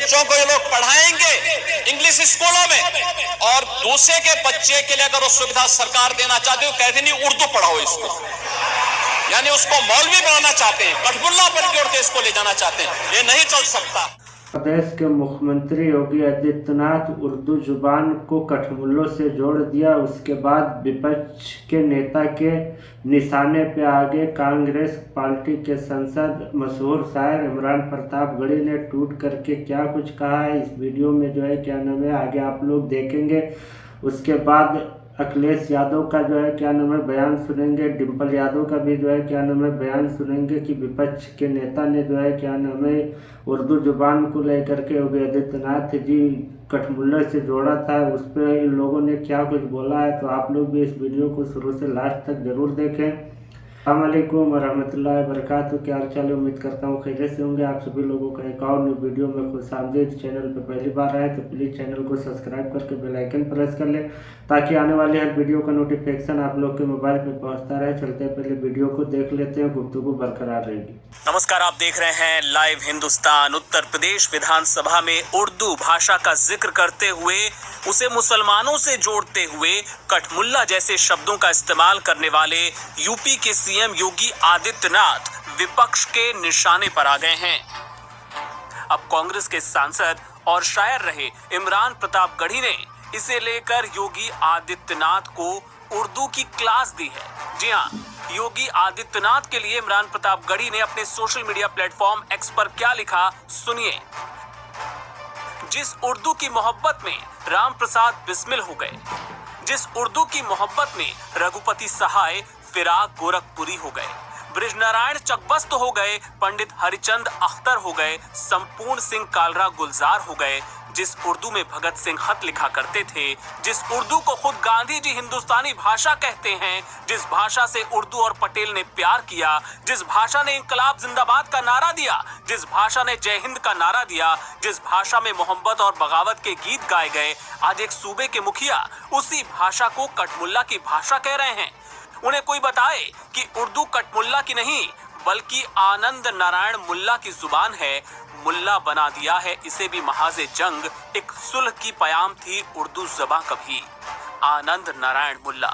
बच्चों को ये लोग पढ़ाएंगे इंग्लिश स्कूलों में, और दूसरे के बच्चे के लिए अगर वो सुविधा सरकार देना चाहती है, कहते नहीं उर्दू पढ़ाओ इसको, यानी उसको मौलवी बनाना चाहते हैं, कठमुल्ला बन के देश को ले जाना चाहते हैं। ये नहीं चल सकता। प्रदेश के मुख्यमंत्री योगी आदित्यनाथ उर्दू जुबान को कठमुल्लों से जोड़ दिया। उसके बाद विपक्ष के नेता के निशाने पे आ गए। कांग्रेस पार्टी के सांसद मशहूर शायर इमरान प्रतापगढ़ी ने ट्वीट करके क्या कुछ कहा है इस वीडियो में जो है क्या नाम है आगे आप लोग देखेंगे। उसके बाद अखिलेश यादव का जो है क्या नाम है बयान सुनेंगे। डिम्पल यादव का भी जो है क्या नाम है बयान सुनेंगे कि विपक्ष के नेता ने जो है क्या नाम है उर्दू जुबान को लेकर के योगी आदित्यनाथ जी कठमुल्ला से जोड़ा था, उस पर इन लोगों ने क्या कुछ बोला है। तो आप लोग भी इस वीडियो को शुरू से लास्ट तक जरूर देखें। अस्सलाम वालेकुम वरहमतुल्लाहि वबरकातुहू। क्या हाल चाल है, उम्मीद करता हूँ खैरियत से होंगे। आप सभी लोगों का एक और न्यू वीडियो में खुशामदीद। चैनल पर पहली बार आए तो प्लीज़ चैनल को सब्सक्राइब करके बेल आइकन प्रेस कर लें ताकि आने वाले हर वीडियो का नोटिफिकेशन आप लोग के मोबाइल पे पहुंचता रहे। चलते पहले वीडियो को देख लेते हैं, गुफ्तगू बरकरार रहेगी। नमस्कार, आप देख रहे हैं लाइव हिंदुस्तान। उत्तर प्रदेश विधानसभा में उर्दू भाषा का जिक्र करते हुए उसे मुसलमानों से जोड़ते हुए कठमुल्ला जैसे शब्दों का इस्तेमाल करने वाले यूपी के सीएम योगी आदित्यनाथ विपक्ष के निशाने पर आ गए हैं। अब कांग्रेस के सांसद और शायर रहे इमरान प्रतापगढ़ी ने इसे लेकर योगी आदित्यनाथ को उर्दू की क्लास दी है। जी हां, योगी आदित्यनाथ के लिए इमरान प्रतापगढ़ी ने अपने सोशल मीडिया प्लेटफॉर्म एक्स पर क्या लिखा, सुनिए। जिस उर्दू की मोहब्बत में राम प्रसाद बिस्मिल हो गए, जिस उर्दू की मोहब्बत में रघुपति सहाय फिराक गोरखपुरी हो गए, ब्रिजनारायण चकबस्त हो गए, पंडित हरिचंद अख्तर हो गए, संपूर्ण सिंह कालरा गुलजार हो गए, जिस उर्दू में भगत सिंह खत लिखा करते थे, जिस उर्दू को खुद गांधी जी हिंदुस्तानी भाषा कहते हैं, जिस भाषा से उर्दू और पटेल ने प्यार किया, जिस भाषा ने इंकलाब जिंदाबाद का नारा दिया, जिस भाषा ने जय हिंद का नारा दिया, जिस भाषा में मोहब्बत और बगावत के गीत गाए गए, आज एक सूबे के मुखिया उसी भाषा को कठमुल्ला की भाषा कह रहे हैं। उन्हें कोई बताए कि उर्दू कठमुल्ला की नहीं बल्कि आनंद नारायण मुल्ला की जुबान है। मुल्ला बना दिया है इसे भी महाजे जंग, एक सुलह की पयाम थी उर्दू ज़बां कभी। आनंद नारायण मुल्ला।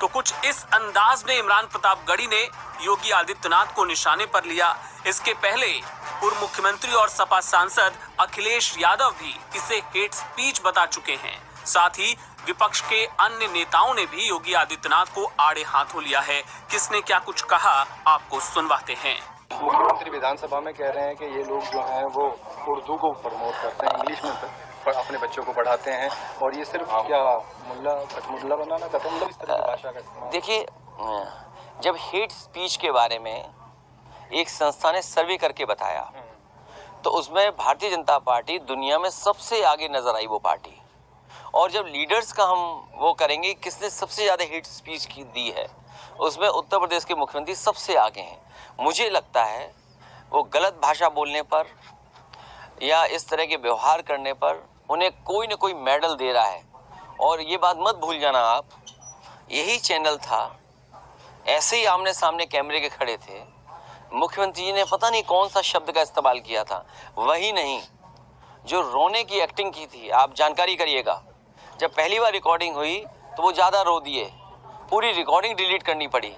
तो कुछ इस अंदाज में इमरान प्रतापगढ़ी ने योगी आदित्यनाथ को निशाने पर लिया। इसके पहले पूर्व मुख्यमंत्री और सपा सांसद अखिलेश यादव भी इसे हेट स्पीच बता चुके हैं। साथ ही विपक्ष के अन्य नेताओं ने भी योगी आदित्यनाथ को आड़े हाथों लिया है। किसने क्या कुछ कहा, आपको सुनवाते हैं। मुख्यमंत्री विधानसभा में कह रहे हैं कि ये लोग जो हैं वो उर्दू को प्रमोट करते हैं, इंग्लिश में अपने बच्चों को पढ़ाते हैं, और ये सिर्फ क्या मुल्ला कठमुल्ला बनाना कठमुल्ला इस तरह की भाषा का इस्तेमाल। देखिए, जब हेट स्पीच के बारे में एक संस्था ने सर्वे करके बताया तो उसमें भारतीय जनता पार्टी दुनिया में सबसे आगे नजर आई वो पार्टी। और जब लीडर्स का हम वो करेंगे किसने सबसे ज़्यादा हेट स्पीच की दी है, उसमें उत्तर प्रदेश के मुख्यमंत्री सबसे आगे हैं। मुझे लगता है वो गलत भाषा बोलने पर या इस तरह के व्यवहार करने पर उन्हें कोई न कोई मेडल दे रहा है। और ये बात मत भूल जाना आप, यही चैनल था, ऐसे ही आमने सामने कैमरे के खड़े थे, मुख्यमंत्री जी ने पता नहीं कौन सा शब्द का इस्तेमाल किया था, वही नहीं जो रोने की एक्टिंग की थी। आप जानकारी करिएगा, जब पहली बार रिकॉर्डिंग हुई तो वो ज़्यादा रो दिए, पूरी रिकॉर्डिंग डिलीट करनी पड़ी।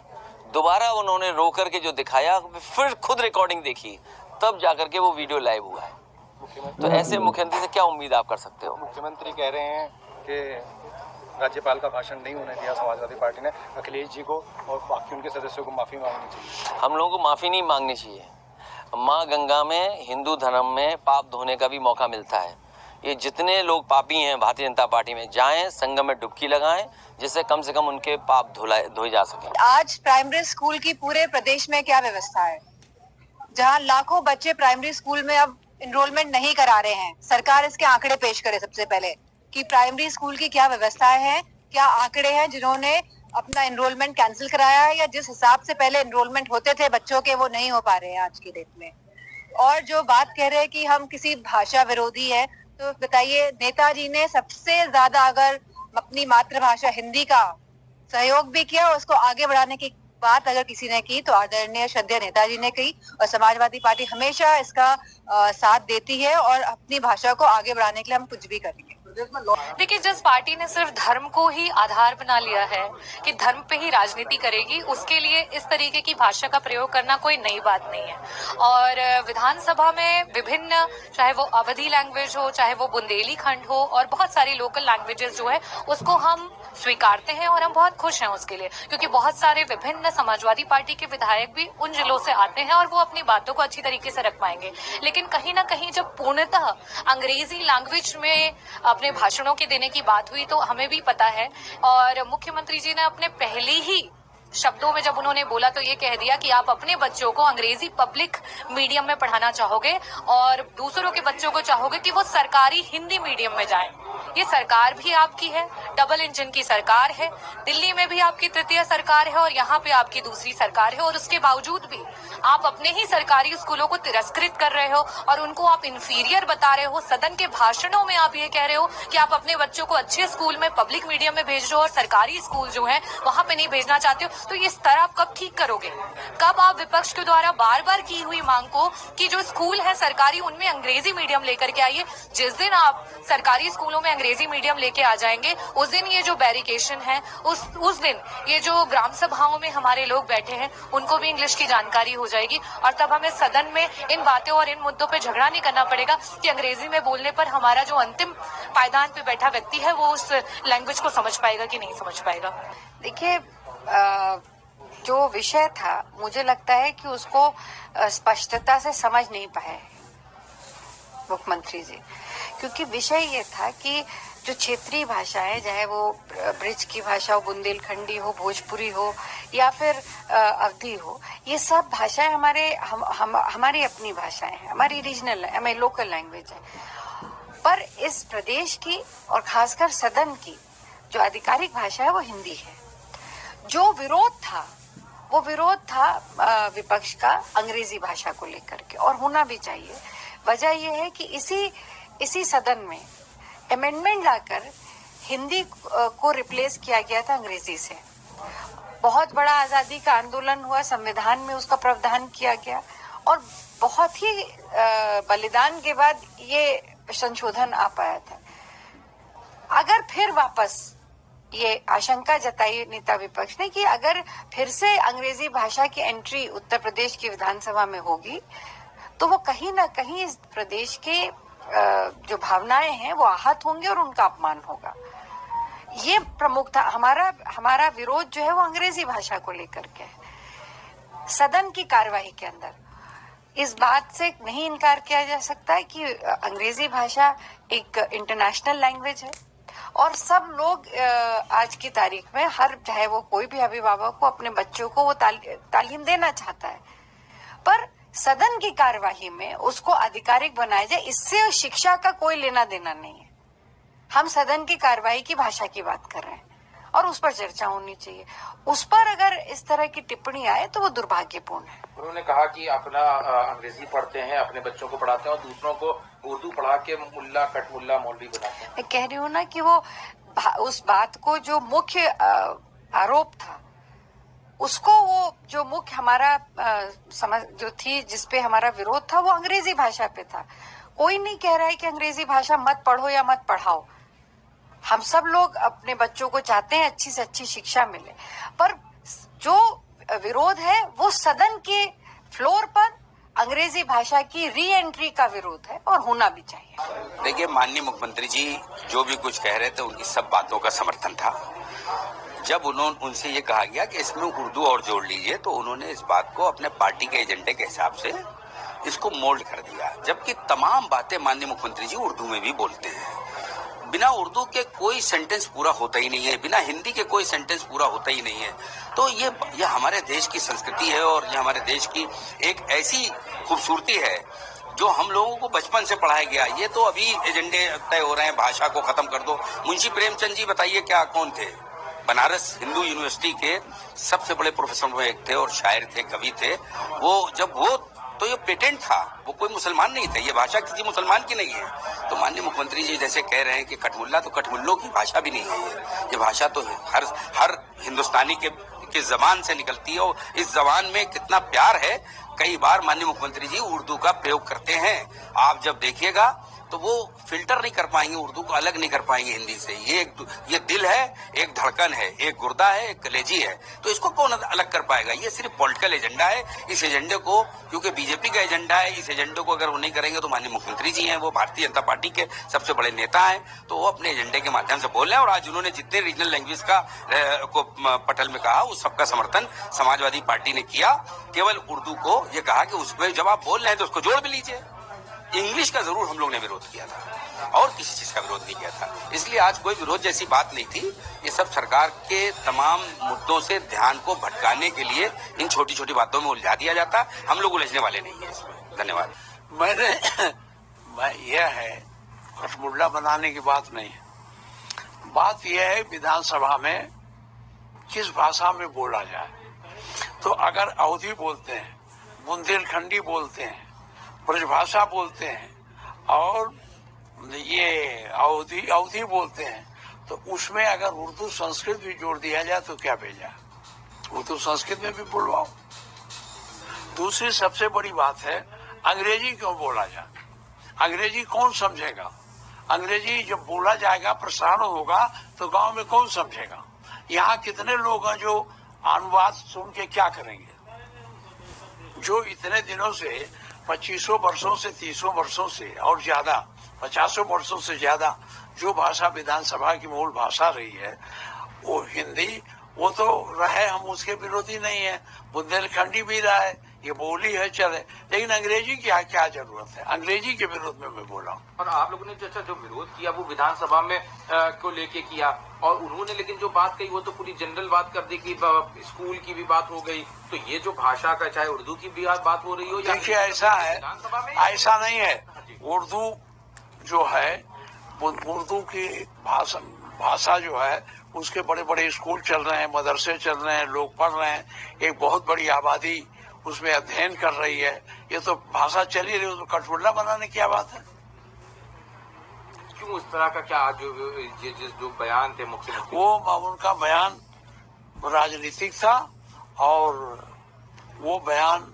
दोबारा उन्होंने रो करके जो दिखाया, फिर खुद रिकॉर्डिंग देखी, तब जाकर के वो वीडियो लाइव हुआ है। तो ऐसे मुख्यमंत्री से क्या उम्मीद आप कर सकते हो। मुख्यमंत्री कह रहे हैं कि राज्यपाल का भाषण नहीं होने दिया समाजवादी पार्टी ने, अखिलेश जी को और बाकी उनके सदस्यों को माफ़ी मांगनी चाहिए। हम लोगों को माफ़ी नहीं मांगनी चाहिए। माँ गंगा में, हिंदू धर्म में पाप धोने का भी मौका मिलता है। ये जितने लोग पापी हैं भारतीय जनता पार्टी में, जाएं संगम में डुबकी लगाएं, जिससे कम से कम उनके पाप धोए जा सके। आज प्राइमरी स्कूल की पूरे प्रदेश में क्या व्यवस्था है, जहां लाखों बच्चे प्राइमरी स्कूल में अब इनरोलमेंट नहीं करा रहे हैं। सरकार इसके आंकड़े पेश करे सबसे पहले कि प्राइमरी स्कूल की क्या व्यवस्था है, क्या आंकड़े हैं जिन्होंने अपना एनरोलमेंट कैंसिल कराया है, या जिस हिसाब से पहले एनरोलमेंट होते थे बच्चों के, वो नहीं हो पा रहे हैं आज की डेट में। और जो बात कह रहे हैं कि हम किसी भाषा विरोधी है, तो बताइए, नेताजी ने सबसे ज्यादा अगर अपनी मातृभाषा हिंदी का सहयोग भी किया और उसको आगे बढ़ाने की बात अगर किसी ने की तो आदरणीय श्रद्धेय नेताजी ने की, और समाजवादी पार्टी हमेशा इसका साथ देती है और अपनी भाषा को आगे बढ़ाने के लिए हम कुछ भी करेंगे। देखिए, जिस पार्टी ने सिर्फ धर्म को ही आधार बना लिया है कि धर्म पे ही राजनीति करेगी, उसके लिए इस तरीके की भाषा का प्रयोग करना कोई नई बात नहीं है। और विधानसभा में विभिन्न, चाहे वो अवधी लैंग्वेज हो, चाहे वो बुंदेली खंड हो, और बहुत सारी लोकल लैंग्वेजेस जो है उसको हम स्वीकारते हैं और हम बहुत खुश हैं उसके लिए, क्योंकि बहुत सारे विभिन्न समाजवादी पार्टी के विधायक भी उन जिलों से आते हैं और वो अपनी बातों को अच्छी तरीके से रख पाएंगे। लेकिन कहीं ना कहीं जब पूर्णतः अंग्रेजी लैंग्वेज में अपने भाषणों के देने की बात हुई तो हमें भी पता है, और मुख्यमंत्री जी ने अपने पहले ही शब्दों में जब उन्होंने बोला तो ये कह दिया कि आप अपने बच्चों को अंग्रेजी पब्लिक मीडियम में पढ़ाना चाहोगे और दूसरों के बच्चों को चाहोगे कि वो सरकारी हिंदी मीडियम में जाएं। ये सरकार भी आपकी है, डबल इंजन की सरकार है, दिल्ली में भी आपकी तृतीय सरकार है और यहाँ पे आपकी दूसरी सरकार है, और उसके बावजूद भी आप अपने ही सरकारी स्कूलों को तिरस्कृत कर रहे हो और उनको आप इंफीरियर बता रहे हो। सदन के भाषणों में आप ये कह रहे हो कि आप अपने बच्चों को अच्छे स्कूल में, पब्लिक मीडियम में भेज रहे हो और सरकारी स्कूल जो है वहां पे नहीं भेजना चाहते हो। तो ये स्तर आप कब ठीक करोगे? कब आप विपक्ष के द्वारा बार बार की हुई मांग को कि जो स्कूल है सरकारी उनमें अंग्रेजी मीडियम लेकर के आइए, जिस दिन आप सरकारी स्कूलों में अंग्रेजी मीडियम लेके आ जाएंगे उस दिन ये जो बैरिकेशन है, उस दिन ये जो ग्राम सभाओं में हमारे लोग बैठे हैं उनको भी इंग्लिश की जानकारी हो जाएगी, और तब हमें सदन में इन बातों और इन मुद्दों पे झगड़ा नहीं करना पड़ेगा कि अंग्रेजी में बोलने पर हमारा जो अंतिम पायदान पे बैठा व्यक्ति है वो उस लैंग्वेज को समझ पाएगा कि नहीं समझ पाएगा। देखिए, जो विषय था मुझे लगता है कि उसको स्पष्टता से समझ नहीं पाए मुख्यमंत्री जी, क्योंकि विषय ये था कि जो क्षेत्रीय भाषाएं, चाहे वो ब्रिज की भाषा हो, बुंदेलखंडी हो, भोजपुरी हो या फिर अवधी हो, ये सब भाषाएं हमारी अपनी भाषाएं हैं, हमारी रीजनल, हमारी लोकल लैंग्वेज है। पर इस प्रदेश की और खासकर सदन की जो आधिकारिक भाषा है वो हिंदी है। जो विरोध था वो विरोध था विपक्ष का अंग्रेजी भाषा को लेकर के, और होना भी चाहिए। वजह यह है कि इसी सदन में अमेंडमेंट लाकर हिंदी को रिप्लेस किया गया था अंग्रेजी से। बहुत बड़ा आजादी का आंदोलन हुआ, संविधान में उसका प्रावधान किया गया और बहुत ही बलिदान के बाद ये संशोधन आ पाया था। अगर फिर वापस ये आशंका जताई नेता विपक्ष ने कि अगर फिर से अंग्रेजी भाषा की एंट्री उत्तर प्रदेश की विधानसभा में होगी तो वो कहीं ना कहीं इस प्रदेश के जो भावनाएं हैं वो आहत होंगे और उनका अपमान होगा। ये प्रमुख था हमारा विरोध जो है वो अंग्रेजी भाषा को लेकर के है। सदन की कार्यवाही के अंदर इस बात से नहीं इनकार किया जा सकता है कि अंग्रेजी भाषा एक इंटरनेशनल लैंग्वेज है और सब लोग आज की तारीख में चाहे वो कोई भी अभिभावक को अपने बच्चों को वो तालीम देना चाहता है, पर सदन की कार्यवाही में उसको आधिकारिक बनाया जाए, इससे शिक्षा का कोई लेना देना नहीं है। हम सदन की कार्यवाही की भाषा की बात कर रहे हैं और उस पर चर्चा होनी चाहिए। उस पर अगर इस तरह की टिप्पणी आए तो वो दुर्भाग्यपूर्ण है। उन्होंने कहा कि अपना अंग्रेजी पढ़ते हैं, अपने बच्चों को पढ़ाते हैं और दूसरों को उर्दू पढ़ा के मुल्ला कटमुल्ला मौलवी बनाते हैं। मैं कह रही हूँ ना कि वो उस बात को जो मुख्य आरोप था उसको वो जो मुख्य हमारा समझ जो थी जिसपे हमारा विरोध था वो अंग्रेजी भाषा पे था। कोई नहीं कह रहा है कि अंग्रेजी भाषा मत पढ़ो या मत पढ़ाओ। हम सब लोग अपने बच्चों को चाहते हैं अच्छी से अच्छी शिक्षा मिले, पर जो विरोध है वो सदन के फ्लोर पर अंग्रेजी भाषा की री एंट्री का विरोध है और होना भी चाहिए। देखिए, माननीय मुख्यमंत्री जी जो भी कुछ कह रहे थे उनकी सब बातों का समर्थन था। जब उनसे ये कहा गया कि इसमें उर्दू और जोड़ लीजिए तो उन्होंने इस बात को अपने पार्टी के एजेंडे के हिसाब से इसको मोल्ड कर दिया, जबकि तमाम बातें माननीय मुख्यमंत्री जी उर्दू में भी बोलते हैं। बिना उर्दू के कोई सेंटेंस पूरा होता ही नहीं है, बिना हिंदी के कोई सेंटेंस पूरा होता ही नहीं है। तो ये हमारे देश की संस्कृति है और ये हमारे देश की एक ऐसी खूबसूरती है जो हम लोगों को बचपन से पढ़ाया गया। ये तो अभी एजेंडे तय हो रहे हैं, भाषा को खत्म कर दो। मुंशी प्रेमचंद जी बताइए कौन थे? बनारस हिंदू यूनिवर्सिटी के सबसे बड़े प्रोफेसर में एक थे और शायर थे, कवि थे। वो तो ये पेटेंट था, वो कोई मुसलमान नहीं थे, ये भाषा किसी मुसलमान की नहीं है। तो माननीय मुख्यमंत्री जी जैसे कह रहे हैं कि कठमुल्ला, तो कठमुल्लों की भाषा भी नहीं है ये भाषा तो हर हिंदुस्तानी के जबान से निकलती है और इस जबान में कितना प्यार है। कई बार माननीय मुख्यमंत्री जी उर्दू का प्रयोग करते हैं, आप जब देखिएगा तो वो फिल्टर नहीं कर पाएंगे, उर्दू को अलग नहीं कर पाएंगे हिंदी से। ये दिल है, एक धड़कन है, एक गुर्दा है, एक कलेजी है, तो इसको कौन अलग कर पाएगा। ये सिर्फ पॉलिटिकल एजेंडा है। इस एजेंडे को, क्योंकि बीजेपी का एजेंडा है, इस एजेंडे को अगर वो नहीं करेंगे तो माननीय मुख्यमंत्री जी हैं, वो भारतीय जनता पार्टी के सबसे बड़े नेता हैं, तो वो अपने एजेंडे के माध्यम से बोल रहे हैं। और आज उन्होंने जितने रीजनल लैंग्वेज को पटल में कहा, उस सबका समर्थन समाजवादी पार्टी ने किया। केवल उर्दू को ये कहा कि उसमें जब आप बोल रहे हैं तो उसको जोड़ भी लीजिए। इंग्लिश का जरूर हम लोग ने विरोध किया था और किसी चीज का विरोध नहीं किया था, इसलिए आज कोई विरोध जैसी बात नहीं थी। ये सब सरकार के तमाम मुद्दों से ध्यान को भटकाने के लिए इन छोटी छोटी बातों में उलझा दिया जाता है। हम लोग उलझने वाले नहीं है इसमें। धन्यवाद। यह है कठमुल्ला बनाने की बात नहीं है, बात यह है विधानसभा में किस भाषा में बोला जाए। तो अगर अवधी बोलते हैं, बुंदेलखंडी बोलते हैं, ब्रजभाषा बोलते हैं और ये अवधी बोलते हैं, तो उसमें अगर उर्दू संस्कृत भी जोड़ दिया जाए तो क्या भेजा, उर्दू संस्कृत में भी बोलवाओ। दूसरी सबसे बड़ी बात है अंग्रेजी क्यों बोला जाए, अंग्रेजी कौन समझेगा। अंग्रेजी जब बोला जाएगा, प्रसारण होगा, तो गांव में कौन समझेगा। यहाँ कितने लोग हैं जो अनुवाद सुन के क्या करेंगे, जो इतने दिनों से 2500 वर्षों से 30 वर्षों से और ज्यादा 50 वर्षों से ज्यादा जो भाषा विधानसभा की मूल भाषा रही है वो हिंदी, वो तो रहे, हम उसके विरोधी नहीं है। बुंदेलखंडी भी रहा है, ये बोली है, चले, लेकिन अंग्रेजी की क्या जरूरत है, अंग्रेजी के विरोध में मैं बोला। और आप लोगों ने जो विरोध किया वो विधानसभा में को लेके किया, और उन्होंने लेकिन जो बात कही वो तो पूरी जनरल बात कर दी कि स्कूल की भी बात हो गई। तो ये जो भाषा का, चाहे उर्दू की भी बात हो रही हो, देखिए ऐसा है, ऐसा नहीं है। उर्दू जो है, उर्दू की भाषा जो है, उसके बड़े बड़े स्कूल चल रहे हैं, मदरसे चल रहे हैं, लोग पढ़ रहे हैं, एक बहुत बड़ी आबादी उसमें अध्ययन कर रही है। ये तो भाषा चली रही है, तो कठमुल्ला बनाने की क्या बात है। क्यों इस तरह का, क्या जो बयान थे मुख्यमंत्री, वो उनका बयान राजनीतिक था और वो बयान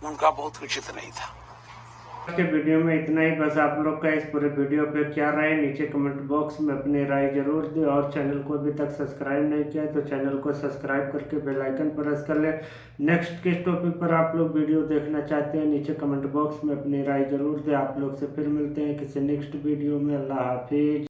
उनका बहुत उचित नहीं था। आज के वीडियो में इतना ही। बस आप लोग का इस पूरे वीडियो पे क्या राय, नीचे कमेंट बॉक्स में अपनी राय जरूर दें। और चैनल को अभी तक सब्सक्राइब नहीं किया तो चैनल को सब्सक्राइब करके बेल आइकन प्रेस कर लें। नेक्स्ट किस टॉपिक पर आप लोग वीडियो देखना चाहते हैं, नीचे कमेंट बॉक्स में अपनी राय जरूर दें। आप लोग से फिर मिलते हैं किसी नेक्स्ट वीडियो में। अल्लाह हाफिज।